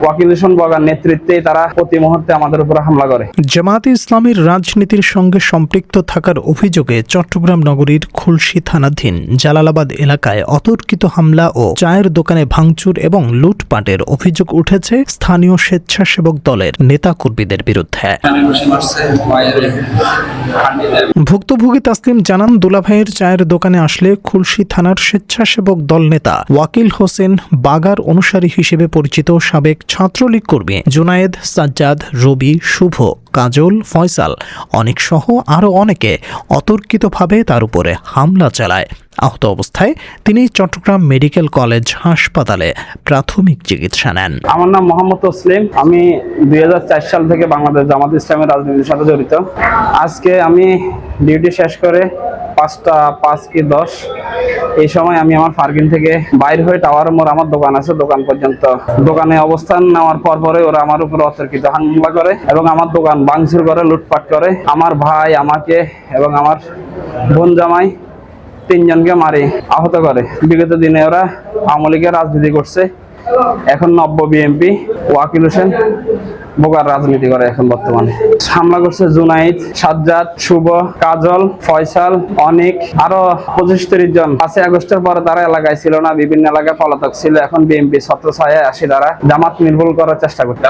ওয়াকিল হোসেন বগার নেতৃত্বে তারা প্রতি মুহূর্তে আমাদের উপর হামলা করে। জামায়াতে ইসলামীর রাজনীতির সঙ্গে সম্পৃক্ত থাকার অভিযোগে চট্টগ্রাম নগরীর খুলশী থানাধীন জালালাবাদ এলাকায় অতর্কিত হামলা ও চায়ের দোকানে ভাঙচুর এবং লুটপাটের অভিযোগ উঠেছে স্থানীয় স্বেচ্ছাসেবক দলের নেতাকর্মীদের বিরুদ্ধে। ভুক্তভোগী তাসলিম জানান, দুলাভাইয়ের চায়ের দোকানে আসলে খুলশী থানার স্বেচ্ছাসেবক দল নেতা ওয়াকিল হোসেন বাগার অনুসারী হিসেবে পরিচিত সাবেক ছাত্রলীগ কর্মী জুনায়েদ, সাজ্জাদ, রবি, শুভ, কাজল, ফয়সাল, অনেক সহ আরও অনেকে অতর্কিতভাবে তার উপরে হামলা চালায়। আহত অবস্থায় তিনি চট্টগ্রাম মেডিকেল কলেজ হাসপাতালে প্রাথমিক চিকিৎসা নেন। আমার নাম মোহাম্মদ তসলিম। আমি 2004 সাল থেকে বাংলাদেশ জামাত ইসলামের রাজনীতির সাথে জড়িত। আজকে আমি ডিউটি শেষ করে 5টা 5 কি 10 এই সময় আমি আমার পার্কিং থেকে বাইর হয়ে টাওয়ার মোড় আমার দোকান আছে, দোকান পর্যন্ত দোকানে অবস্থান নেওয়ার পরে ওরা আমার উপর অতর্কিত হামলা করে এবং আমার দোকান ভাঙচুর করে, লুটপাট করে। আমার ভাই, আমাকে এবং আমার বোন জামাই 3 জনকে মারি আহত করে। বিগত দিনে ওরা আওয়ামী লীগের রাজনীতি করছে, এখন নব্য বিএনপি ওয়াকিল হোসেন বোকার রাজনীতি করে এখন বর্তমানে। হামলা করছে জুনাইদ, সাজ্জাদ, শুভ, কাজল, ফয়সাল, অনেক আরো 25-30 জন। 5 আগস্টের পরে তারা এলাকায় ছিল না, বিভিন্ন এলাকায় পলাতক ছিল। এখন বিএনপি ছত্রছায়ায় আসি তারা জামাত নির্মূল করার চেষ্টা করছে।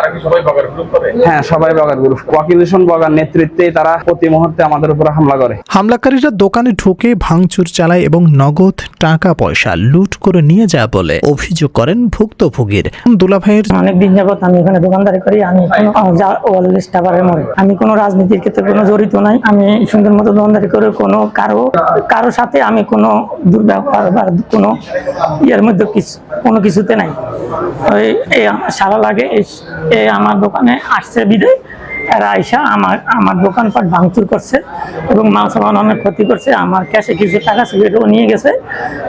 হ্যাঁ, সবাই বগার গ্রুপ। ওয়াকিল হোসেন বগার নেতৃত্বে তারা প্রতি মুহূর্তে আমাদের উপর হামলা করে। হামলাকারীরা দোকানে ঢুকে ভাঙচুর চালায় এবং নগদ টাকা পয়সা লুট করে নিয়ে যায় বলে অভিযোগ করেন ভুক্তভোগীর দুলাভাইয়ের। অনেকদিন যাবত আমি এখানে দোকানদারি করি। আমি আমি কোনো রাজনীতির ক্ষেত্রে কোনো জড়িত নাই। আমি সুন্দর মতো দোকানদারি করে কোনো কারো সাথে আমি কোনো দুর্ব্যবহার বা কোনো ইয়ের মধ্যে কোনো কিছুতে নাই। এই আমার সারা লাগে, আমার দোকানে আসছে বিদায় এরা আইসা আমার দোকানপাট ভাঙচুর করছে এবং মাল সামান অনেক ক্ষতি করছে। আমার ক্যাশে কিছু টাকা সিগারেটও নিয়ে গেছে,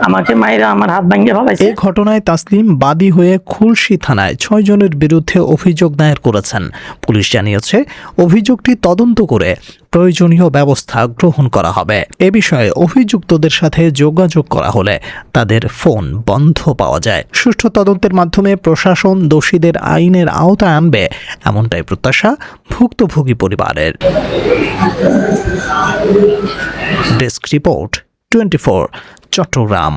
আমাকে মাইরা আমার হাত ভাঙিয়ে ফেলাইছে। এই ঘটনায় তাসলিম বাদী হয়ে খুলশী থানায় 6 জনের বিরুদ্ধে অভিযোগ দায়ের করেছেন। পুলিশ জানিয়েছে অভিযোগটি তদন্ত করে প্রয়োজনীয় ব্যবস্থা গ্রহণ করা হবে। এ বিষয়ে অভিযুক্তদের সাথে যোগাযোগ করা হলে তাদের ফোন বন্ধ পাওয়া যায়। সুষ্ঠু তদন্তের মাধ্যমে প্রশাসন দোষীদের আইনের আওতায় আনবে, এমনটাই প্রত্যাশা ভুক্তভোগী পরিবারের। Desk report 24 Chittagong.